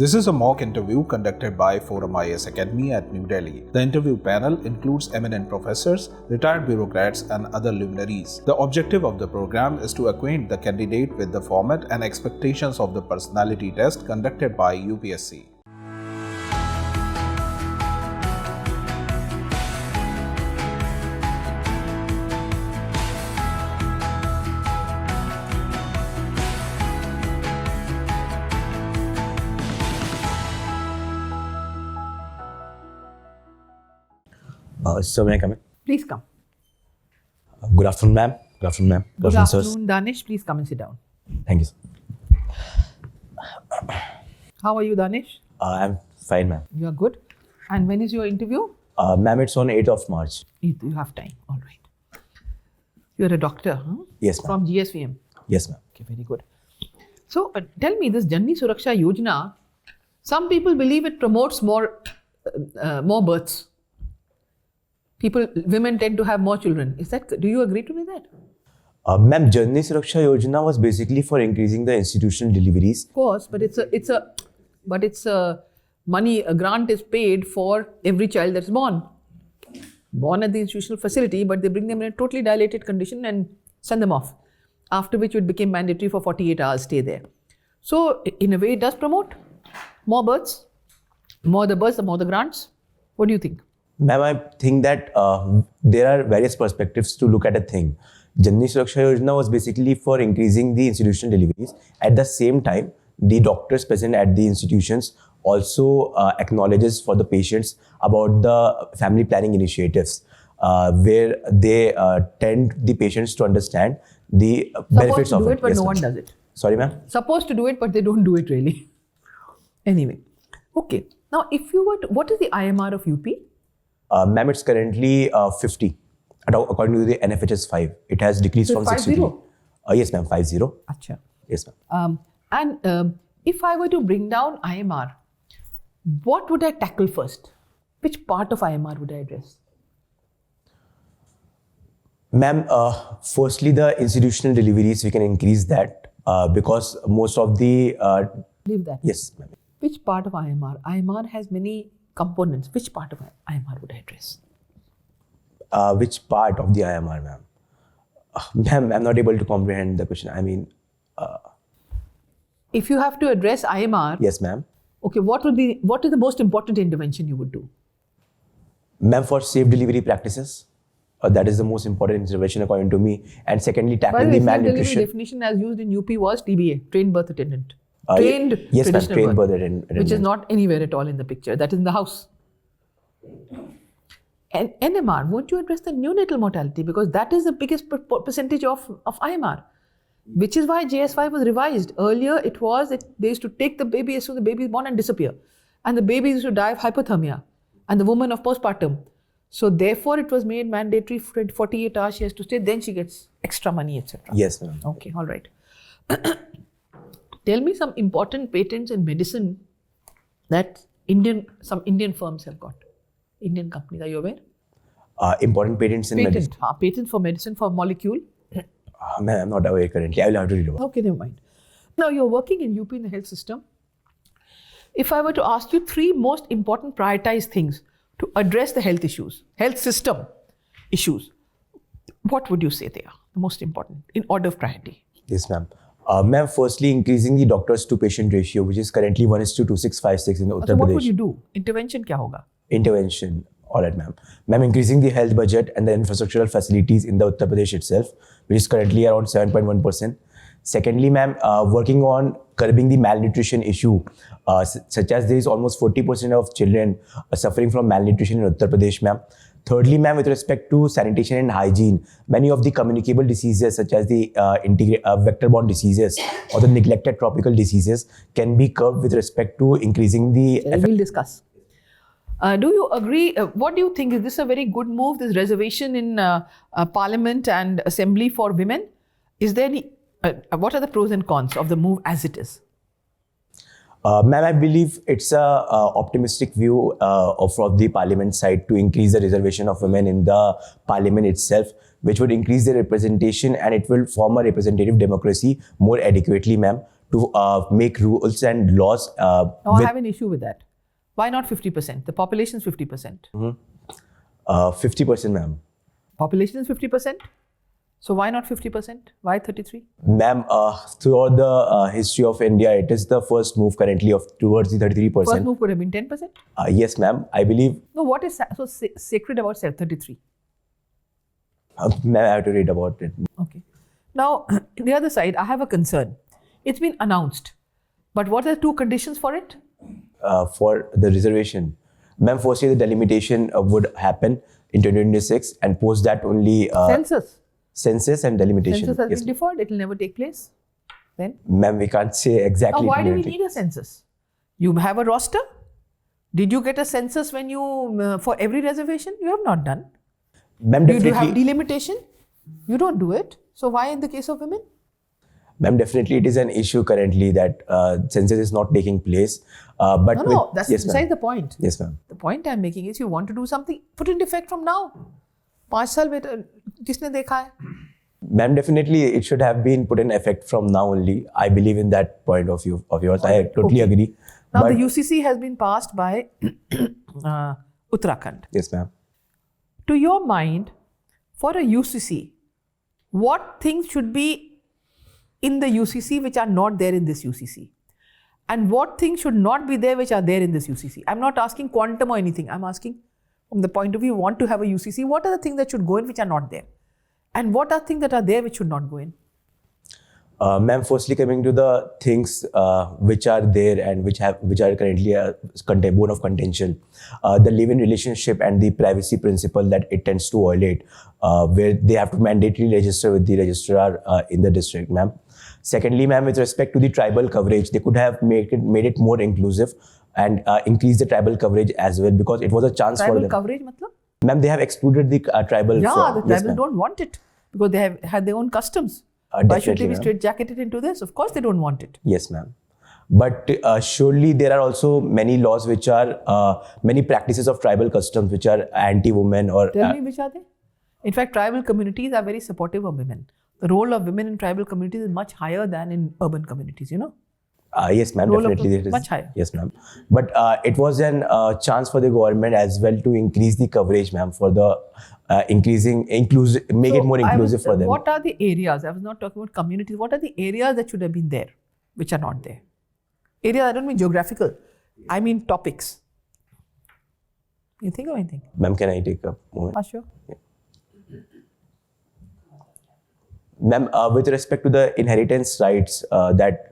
This is a mock interview conducted by ForumIAS Academy at New Delhi. The interview panel includes eminent professors, retired bureaucrats, and other luminaries. The objective of the program is to acquaint the candidate with the format and expectations of the personality test conducted by UPSC. So may I come in? Please come. Good afternoon, ma'am. Good afternoon, ma'am. Good afternoon, Danish. Please come and sit down. Thank you, sir. How are you, Danish? I'm fine, ma'am. You are good. And when is your interview? Ma'am, it's on 8th of March. You have time. All right. You're a doctor, huh? Yes, ma'am. From GSVM. Yes, ma'am. Okay, very good. So tell me, this Janni Suraksha Yojana, some people believe it promotes more births. Women tend to have more children. Do you agree to with that? Ma'am, Janni Suraksha Yojana was basically for increasing the institutional deliveries. Of course, but it's a grant is paid for every child that's born at the institutional facility, but they bring them in a totally dilated condition and send them off. After which it became mandatory for 48 hours stay there. So in a way, it does promote more births, more the grants. What do you think? Ma'am, I think that there are various perspectives to look at a thing. Janni Suraksha Yojana was basically for increasing the institutional deliveries. At the same time, the doctors present at the institutions also acknowledges for the patients about the family planning initiatives, where they tend the patients to understand the benefits of it. Supposed to do it, but no one does it. Sorry, ma'am? Supposed to do it, but they don't do it really. Anyway, okay. Now, if you were to, what is the IMR of UP? Ma'am, it's currently 50. According to the NFHS 5, it has decreased from 63. Yes, ma'am, 50. Achha. Yes, ma'am. If I were to bring down IMR, what would I tackle first? Which part of IMR would I address? Ma'am, firstly, the institutional deliveries, we can increase that because most of the... Leave that. Yes, ma'am. Which part of IMR? IMR has many components. Which part of IMR would I address? Which part of the IMR, ma'am? Ma'am, I'm not able to comprehend the question. I mean... If you have to address IMR... Yes, ma'am. Okay, what is the most important intervention you would do? Ma'am, for safe delivery practices. That is the most important intervention according to me. And secondly, tackling the malnutrition. The definition as used in UP was TBA, trained birth attendant. Yes, ma'am, trained birth attendant. Which is not anywhere at all in the picture. That is in the house. And NMR, won't you address the neonatal mortality? Because that is the biggest percentage of IMR. Which is why JS5 was revised. Earlier, they used to take the baby as soon as the baby is born and disappear. And the baby used to die of hypothermia. And the woman of postpartum. So therefore, it was made mandatory for 48 hours she has to stay. Then she gets extra money, etc. Yes, ma'am. Okay, all right. Tell me some important patents in medicine that some Indian firms have got. Indian companies, are you aware? Important patents in medicine? Patent for medicine for molecule. Ma'am, I'm not aware currently. I will have to read about it. Okay, never mind. Now, you're working in UP in the health system. If I were to ask you 3 most important prioritized things to address the health system issues, what would you say they are? The most important in order of priority. Yes, ma'am. Ma'am, firstly, increasing the doctors to patient ratio, which is currently 1:2656 in Uttar Pradesh. So what would you do? Intervention kya hoga? Intervention. All right, ma'am. Ma'am, increasing the health budget and the infrastructural facilities in the Uttar Pradesh itself, which is currently around 7.1%. Secondly, ma'am, working on curbing the malnutrition issue, such as there is almost 40% of children suffering from malnutrition in Uttar Pradesh, ma'am. Thirdly, ma'am, with respect to sanitation and hygiene, many of the communicable diseases such as the vector-borne diseases or the neglected tropical diseases can be curbed with respect to increasing the... We'll discuss. Do you agree? What do you think? Is this a very good move, this reservation in Parliament and Assembly for women? Is there any... what are the pros and cons of the move as it is? Ma'am, I believe it's a optimistic view from the Parliament side to increase the reservation of women in the Parliament itself, which would increase their representation and it will form a representative democracy more adequately, ma'am. to make rules and laws. Now, I have an issue with that. Why not 50%? The population is 50%. 50%, ma'am. Population is 50%. So why not 50%? Why 33? Ma'am, throughout the history of India, it is the first move currently towards the 33%. First move would have been 10%? Yes, ma'am. I believe. No, what is so sacred about 33? Ma'am, I have to read about it. Okay. Now, the other side, I have a concern. It's been announced. But what are the two conditions for it? For the reservation. Ma'am, firstly, the delimitation would happen in 2026 and post that only... Census and delimitation. Census has been deferred. It will never take place. Then? Ma'am, we can't say exactly. Now, why do we need a census? You have a roster? Did you get a census when you for every reservation? You have not done. Ma'am, Do you have delimitation? You don't do it. So why in the case of women? Ma'am, definitely it is an issue currently that census is not taking place. But no, that's beside the point. Yes, ma'am. The point I'm making is you want to do something, put it into effect from now. 5 साल में किसने देखा है? Ma'am, definitely it should have been put in effect from now only. I believe in that point of view of yours. I totally agree. Now the UCC has been passed by Uttarakhand. Yes, ma'am. To your mind, for a UCC, what things should be in the UCC which are not there in this UCC? And what things should not be there which are there in this UCC? I'm not asking quantum or anything. I'm asking from the point of view, you want to have a UCC, what are the things that should go in which are not there? And what are things that are there which should not go in? Ma'am, firstly coming to the things which are there and which are currently a bone of contention, the live-in relationship and the privacy principle that it tends to violate, where they have to mandatorily register with the registrar in the district, ma'am. Secondly, ma'am, with respect to the tribal coverage, they could have made it more inclusive and increase the tribal coverage as well, because it was a chance for them. Tribal coverage, matlab? Ma'am, they have excluded the tribal. Yeah, the tribal don't want it because they have had their own customs. Why should they be straight-jacketed into this? Of course, they don't want it. Yes, ma'am. But surely there are also many laws which are, many practices of tribal customs which are anti-women or... Tell me which are they? In fact, tribal communities are very supportive of women. The role of women in tribal communities is much higher than in urban communities, you know? Yes, ma'am, definitely it is. Much higher. Yes, ma'am. But it was an chance for the government as well to increase the coverage, ma'am, for the make it more inclusive for them. What are the areas? I was not talking about communities. What are the areas that should have been there, which are not there? Areas, I don't mean geographical. I mean topics. You think of anything? Ma'am, can I take a moment? Sure. Yeah. Ma'am, with respect to the inheritance rights, that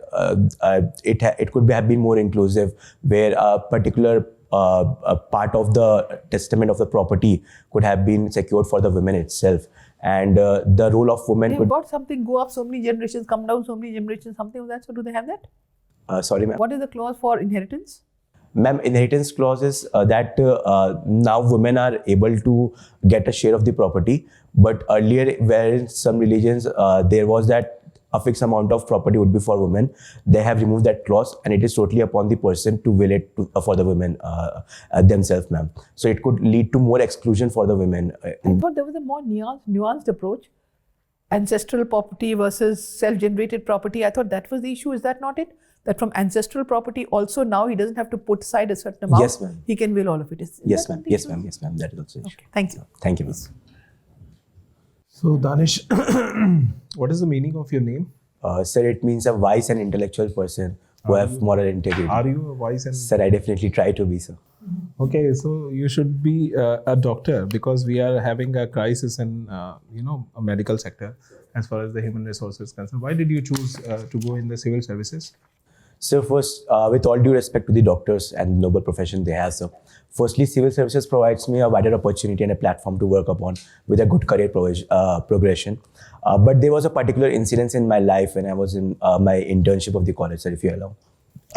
it could have been more inclusive, where a particular part of the testament of the property could have been secured for the women itself, and the role of women They've got something go up so many generations, come down so many generations, something like that. So do they have that? Sorry, ma'am. What is the clause for inheritance? Ma'am, inheritance clause is that now women are able to get a share of the property, but earlier, where in some religions there was that a fixed amount of property would be for women, they have removed that clause, and it is totally upon the person to will it for the women themselves, ma'am. So it could lead to more exclusion for the women. I thought there was a more nuanced approach. Ancestral property versus self-generated property. I thought that was the issue. Is that not it? That from ancestral property also now he doesn't have to put aside a certain amount. Yes, ma'am. He can will all of it. Yes, ma'am. Yes, ma'am. Yes, ma'am. That is also. Okay. Thank you. Thank you, ma'am. So, Danish, what is the meaning of your name? Sir, it means a wise and intellectual person who have moral integrity. Are you a wise and... Sir, I definitely try to be, sir. Okay, so you should be a doctor, because we are having a crisis in, a medical sector as far as the human resources concerned. Why did you choose to go in the civil services? So first, with all due respect to the doctors and noble profession they have, sir. Firstly, civil services provides me a wider opportunity and a platform to work upon with a good career progression. But there was a particular incident in my life when I was in my internship of the college, sir, if you allow.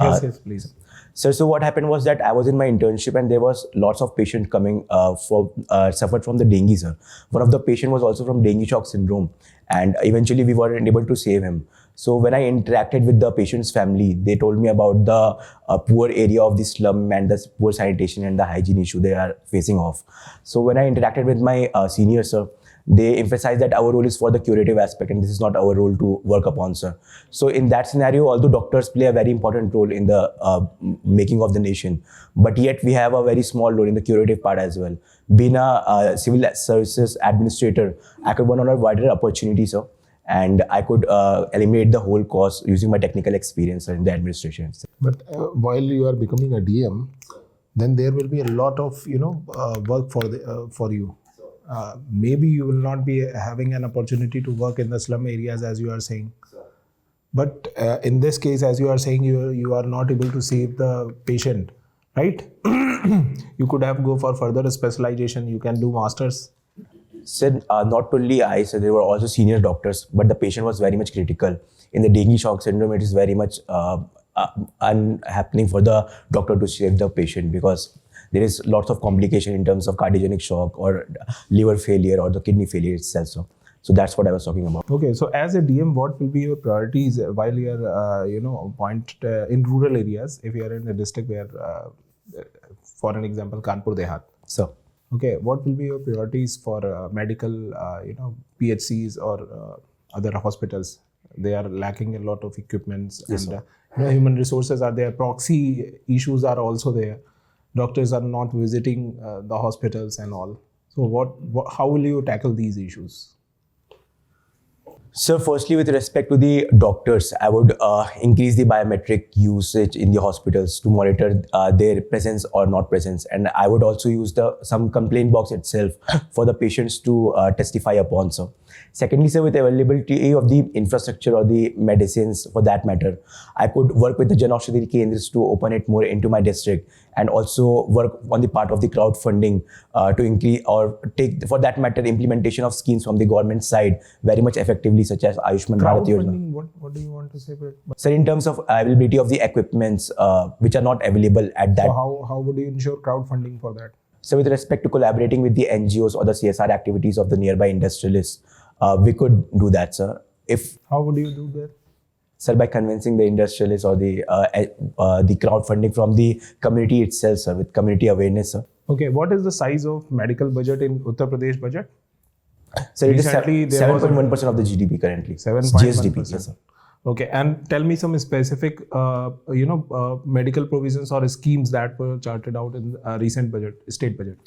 Yes, please. Sir, so what happened was that I was in my internship and there was lots of patients coming suffered from the dengue, sir. One of the patient was also from dengue shock syndrome, and eventually we weren't able to save him. So when I interacted with the patient's family, they told me about the poor area of the slum and the poor sanitation and the hygiene issue they are facing off. So when I interacted with my senior, sir, they emphasize that our role is for the curative aspect and this is not our role to work upon, sir. So in that scenario, although doctors play a very important role in the making of the nation, but yet we have a very small role in the curative part as well. Being a civil services administrator, I could work on a wider opportunity, sir, and I could eliminate the whole cost using my technical experience in the administration. But while you are becoming a DM, then there will be a lot of work for you. Maybe you will not be having an opportunity to work in the slum areas as you are saying. But in this case, as you are saying, you are not able to save the patient, right? You could have go for further specialization. You can do masters. Said not only I, so there were also senior doctors, but the patient was very much critical. In the dengue shock syndrome, it is very much unhappening for the doctor to save the patient because there is lots of complication in terms of cardiogenic shock or liver failure or the kidney failure itself. So that's what I was talking about. Okay, so as a DM, what will be your priorities while you are, in rural areas? If you are in a district where, for an example, Kanpur Dehat. So. Okay, what will be your priorities for medical, PHCs or other hospitals? They are lacking a lot of equipments, yes, and human resources are there. Proxy issues are also there. Doctors are not visiting the hospitals and all. So, how will you tackle these issues? So firstly, with respect to the doctors, I would increase the biometric usage in the hospitals to monitor their presence or not presence. And I would also use some complaint box itself for the patients to testify upon. So secondly, sir, with availability of the infrastructure or the medicines for that matter, I could work with the Jan Aushadhi Kendras to open it more into my district and also work on the part of the crowdfunding to increase or take, for that matter, implementation of schemes from the government side very much effectively, such as Ayushman Bharat Yojana. What do you want to say? So in terms of availability of the equipments which are not available at that. So how would you ensure crowdfunding for that? So with respect to collaborating with the NGOs or the CSR activities of the nearby industrialists, we could do that, sir. How would you do that? Sir, by convincing the industrialists or the crowdfunding from the community itself, sir, with community awareness, sir. Okay, what is the size of medical budget in Uttar Pradesh budget? So it is 7.1% of the GDP currently. 7.1%. Yes, sir. Okay, and tell me some specific, medical provisions or schemes that were charted out in recent budget, state budget.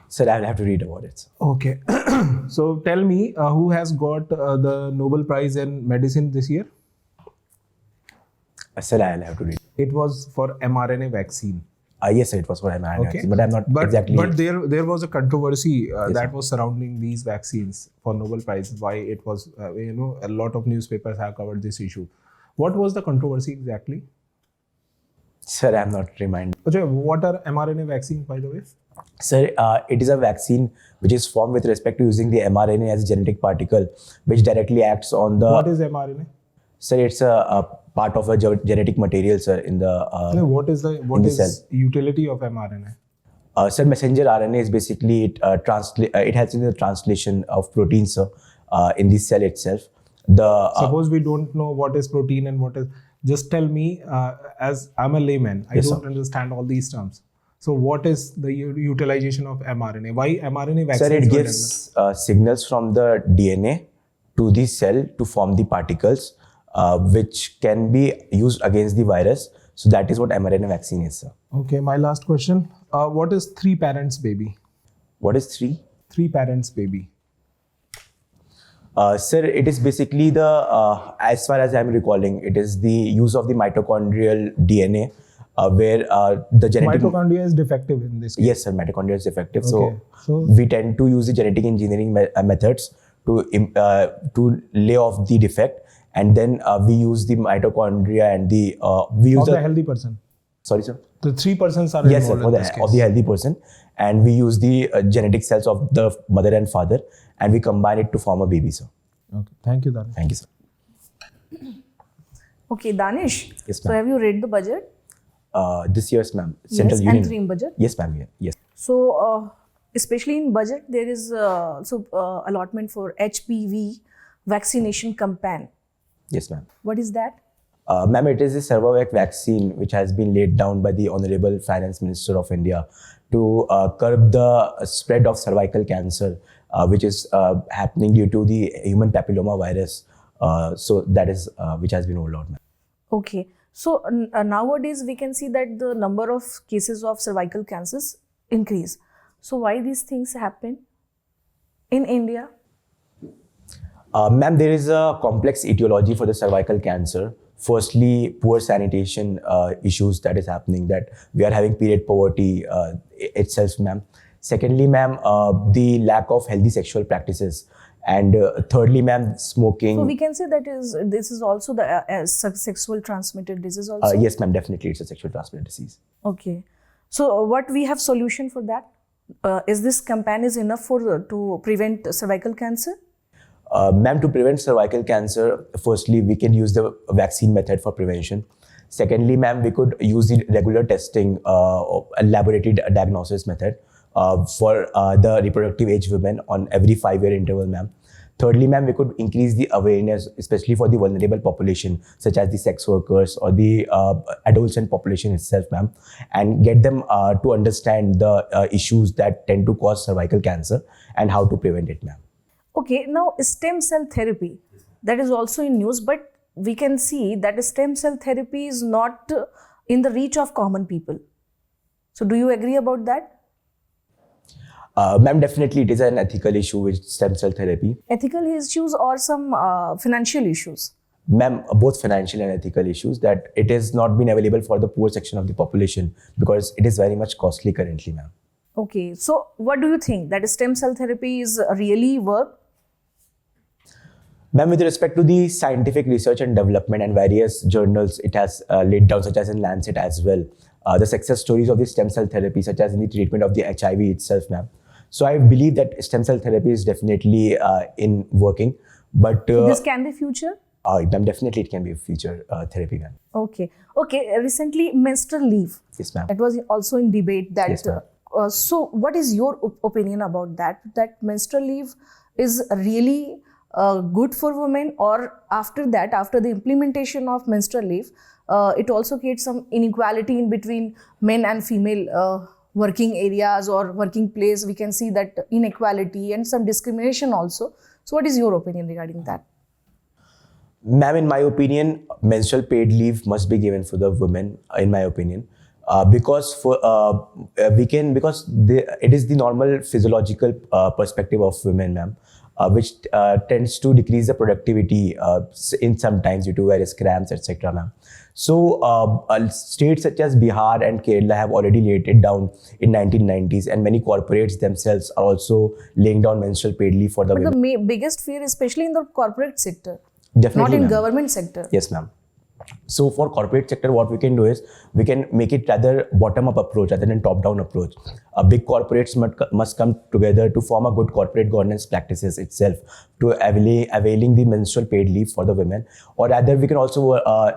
Sir, I'll have to read about it. Okay, so tell me who has got the Nobel Prize in medicine this year? Sir, I'll have to read. It was for mRNA vaccine. Yes, sir, it was for mRNA vaccine, but I'm not exactly. But there was a controversy that was surrounding these vaccines for Nobel Prize. Why it was, a lot of newspapers have covered this issue. What was the controversy exactly? Sir, I'm not reminded. Okay, what are mRNA vaccines, by the way? Sir, it is a vaccine which is formed with respect to using the mRNA as a genetic particle, which directly acts on the. What is mRNA? Sir, it's a part of a genetic material, sir, in the. What is utility of mRNA? Sir, messenger RNA is basically it helps in the translation of proteins, sir, in the cell itself. Suppose we don't know what is protein and what is. Just tell me, as I'm a layman, I don't understand all these terms. So what is the utilization of mRNA? Why mRNA vaccines? Sir, it gives signals from the DNA to the cell to form the particles, which can be used against the virus. So that is what mRNA vaccine is, sir. Okay, my last question. What is 3 parents baby? What is 3? 3 parents baby. Sir, it is basically as far as I'm recalling, it is the use of the mitochondrial DNA where the genetic... Mitochondria is defective in this case. Yes, sir, mitochondria is defective. Okay. So we tend to use the genetic engineering methods to lay off the defect, and then we use the mitochondria and the... of the healthy person. Sorry, sir? The 3 persons are yes, sir, involved in this case. Of the healthy person, and we use the genetic cells of the mother and father, and we combine it to form a baby, sir. Okay, thank you, Danish. Thank you, sir. Okay, Danish. Yes, so ma'am. have you read the budget? This year's, ma'am. Central yes, Union. and dream budget? Yes, ma'am. Yeah. Yes. So, especially in budget, there is allotment for HPV vaccination campaign. Yes, ma'am. What is that? Ma'am, it is a Cervavac vaccine which has been laid down by the Honorable Finance Minister of India to curb the spread of cervical cancer which is happening due to the human papilloma virus. So that is which has been rolled out, ma'am. Okay. So nowadays we can see that the number of cases of cervical cancers increase. So why these things happen in India? Ma'am, there is a complex etiology for the cervical cancer. Firstly, poor sanitation issues that is happening, that we are having period poverty itself, ma'am. Secondly, ma'am, the lack of healthy sexual practices. And thirdly, ma'am, smoking. So we can say that this is also the sexual transmitted disease also? Yes, ma'am, definitely it's a sexual transmitted disease. Okay. So what we have solution for that? Is this campaign is enough to prevent cervical cancer? Ma'am, to prevent cervical cancer, firstly, we can use the vaccine method for prevention. Secondly, ma'am, we could use the regular testing, a laboratory diagnosis method for the reproductive age women on every 5-year interval, ma'am. Thirdly, ma'am, we could increase the awareness, especially for the vulnerable population, such as the sex workers or the adolescent population itself, ma'am, and get them to understand the issues that tend to cause cervical cancer and how to prevent it, ma'am. Okay, now stem cell therapy, that is also in news, but we can see that stem cell therapy is not in the reach of common people. So do you agree about that? Ma'am, definitely it is an ethical issue with stem cell therapy. Ethical issues or some financial issues? Ma'am, both financial and ethical issues, that it has not been available for the poor section of the population because it is very much costly currently, ma'am. Okay, so what do you think, that stem cell therapy is really work? Ma'am, with respect to the scientific research and development and various journals it has laid down, such as in Lancet as well, the success stories of the stem cell therapy, such as in the treatment of the HIV itself, ma'am. So I believe that stem cell therapy is definitely in working, but This can be future? ma'am, definitely it can be a future therapy, ma'am. Okay. Okay, recently menstrual leave. Yes, ma'am. It was also in debate that. Yes, ma'am. So what is your opinion about that? That menstrual leave is really good for women, or after that, after the implementation of menstrual leave, it also creates some inequality in between men and female working areas or working place. We can see that inequality and some discrimination also. So what is your opinion regarding that? Ma'am, in my opinion, menstrual paid leave must be given for the women, in my opinion. Because it is the normal physiological perspective of women, ma'am, which tends to decrease the productivity in sometimes due to various cramps, etc., ma'am. So states such as Bihar and Kerala have already laid it down in 1990s, and many corporates themselves are also laying down menstrual paid leave for the women. But the biggest fear, especially in the corporate sector, Definitely, not in ma'am. Government sector. Yes, ma'am. So for corporate sector, what we can do is we can make it rather bottom-up approach rather than top-down approach. Big corporates must come together to form a good corporate governance practices itself to availing the menstrual paid leave for the women. Or rather, we can also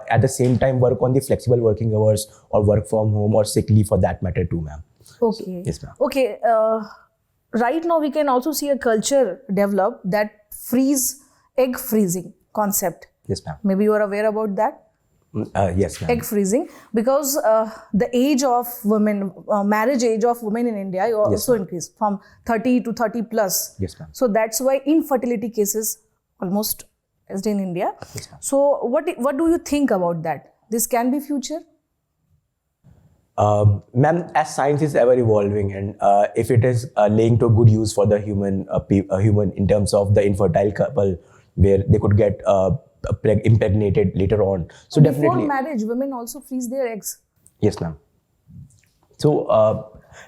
at the same time work on the flexible working hours or work from home or sick leave for that matter too, ma'am. Okay. Yes, ma'am. Okay. Right now, we can also see a culture develop that egg freezing concept. Yes, ma'am. Maybe you are aware about that. Yes, ma'am. Egg freezing, because the age of women, marriage age of women in India also increased from 30 to 30 plus. Yes, ma'am. So that's why infertility cases almost is in India. Yes, ma'am. So what do you think about that? This can be future? Ma'am, as science is ever evolving, and if it is laying to good use for the human in terms of the infertile couple, where they could get impregnated later on. So definitely. Before marriage, women also freeze their eggs. Yes, ma'am. So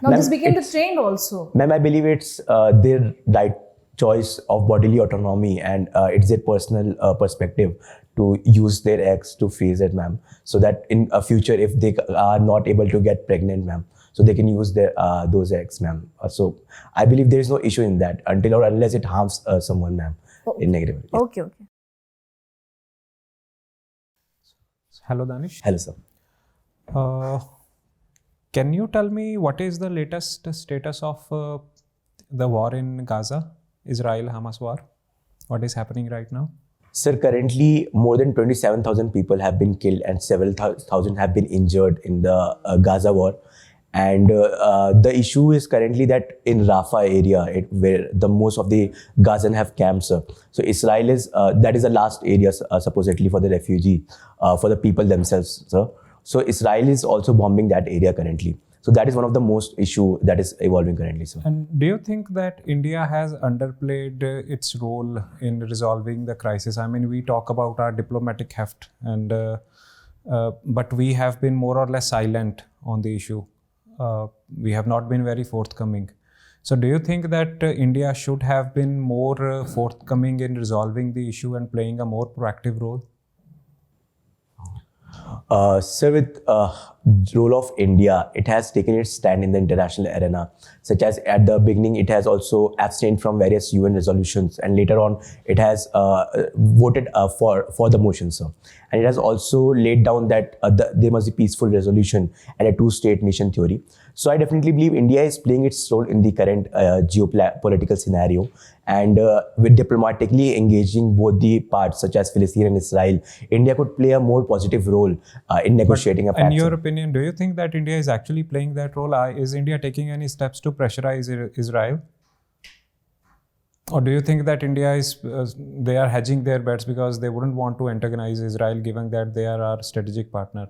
Now this became the trend also. Ma'am, I believe it's their right choice of bodily autonomy, and it's their personal perspective to use their eggs to freeze it, ma'am. So that in a future, if they are not able to get pregnant, ma'am, so they can use their those eggs, ma'am. So I believe there is no issue in that until or unless it harms someone, ma'am, in negative. Yes. Okay. Hello, Danish. Hello, sir. Can you tell me what is the latest status of the war in Gaza, Israel-Hamas war? What is happening right now? Sir, currently more than 27,000 people have been killed and several thousand have been injured in the Gaza war. And the issue is currently that in Rafah area, where the most of the Gazan have camps. So Israel is, that is the last area supposedly for the refugee, for the people themselves. So Israel is also bombing that area currently. So that is one of the most issue that is evolving currently. So. And do you think that India has underplayed its role in resolving the crisis? I mean, we talk about our diplomatic heft, and but we have been more or less silent on the issue. We have not been very forthcoming. So do you think that India should have been more forthcoming in resolving the issue and playing a more proactive role? Sir, with role of India, it has taken its stand in the international arena, such as at the beginning, it has also abstained from various UN resolutions, and later on, it has voted for the motion, sir. And it has also laid down that there must be peaceful resolution and a two-state nation theory. So I definitely believe India is playing its role in the current geopolitical scenario, and with diplomatically engaging both the parts, such as Palestine and Israel, India could play a more positive role in negotiating a pact. In your opinion, do you think that India is actually playing that role? Is India taking any steps to pressurize Israel? Or do you think that India is, they are hedging their bets because they wouldn't want to antagonize Israel, given that they are our strategic partner?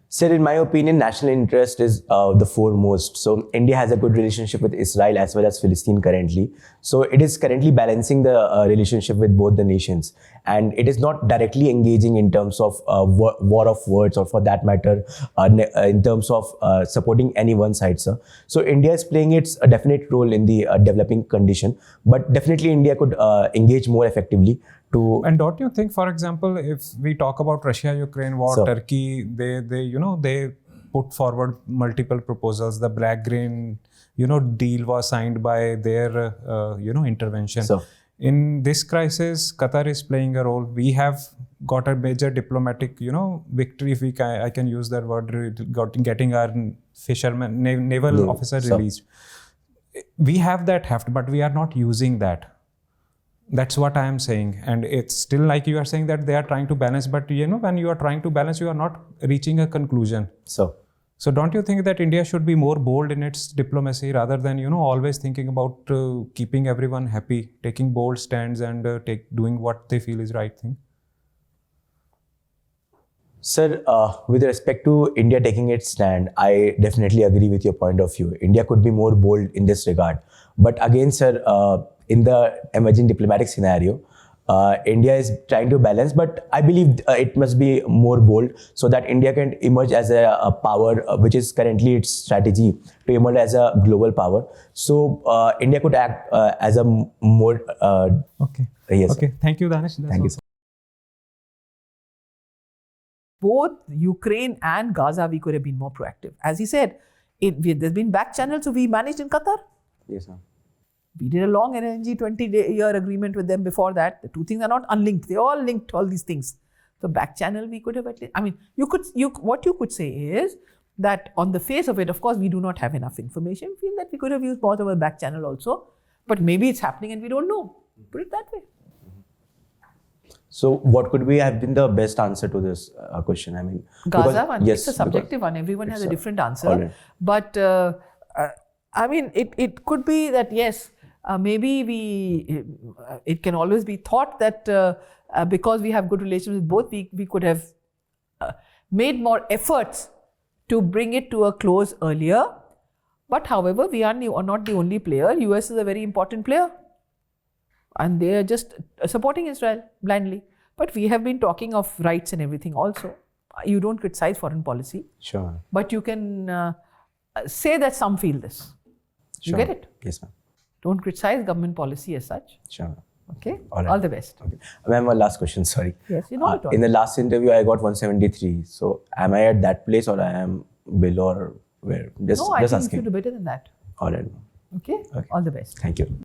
Sir, in my opinion, national interest is the foremost. So India has a good relationship with Israel as well as Palestine currently. So it is currently balancing the relationship with both the nations. And it is not directly engaging in terms of war of words, or for that matter, in terms of supporting any one side, sir. So India is playing its definite role in the developing condition. But definitely India could engage more effectively. And don't you think, for example, if we talk about Russia-Ukraine war, Turkey, they put forward multiple proposals. The black grain, deal was signed by their, intervention. In this crisis, Qatar is playing a role. We have got a major diplomatic, victory, if I can use that word, getting our fishermen, naval officer released. We have that heft, but we are not using that. That's what I am saying. And it's still like you are saying that they are trying to balance, but when you are trying to balance, you are not reaching a conclusion. So don't you think that India should be more bold in its diplomacy rather than, always thinking about keeping everyone happy, taking bold stands and doing what they feel is right thing? Sir, with respect to India taking its stand, I definitely agree with your point of view. India could be more bold in this regard. But again, sir, in the emerging diplomatic scenario, India is trying to balance, but I believe it must be more bold so that India can emerge as a power, which is currently its strategy to emerge as a global power. So India could act as a more... Okay. Yes. Okay. Thank you, Danish. Thank you, sir. Both Ukraine and Gaza, we could have been more proactive. As he said, there's been back channels, so we managed in Qatar. Yes, sir. We did a long energy 20-year agreement with them before that. The two things are not unlinked. They all linked, all these things. So back channel, we could have at least, what you could say is that on the face of it, of course, we do not have enough information. We feel that we could have used more of a back channel also, but maybe it's happening and we don't know. Put it that way. So what could have been the best answer to this question? Gaza one, yes, it's a subjective one. Everyone has a different answer. Right. But it could be that, yes, maybe it can always be thought that because we have good relations with both, we could have made more efforts to bring it to a close earlier. But however, we are not the only player. US is a very important player. And they are just supporting Israel blindly. But we have been talking of rights and everything also. You don't criticize foreign policy. Sure. But you can say that some feel this. Sure. You get it? Yes, ma'am. Don't criticize government policy as such. Sure. Okay? All the best. Okay. Ma'am, one last question, sorry. Yes, you know it all. In the last interview, I got 173. So am I at that place or I am below or where? I think you should do better than that. All right. Okay? All the best. Thank you.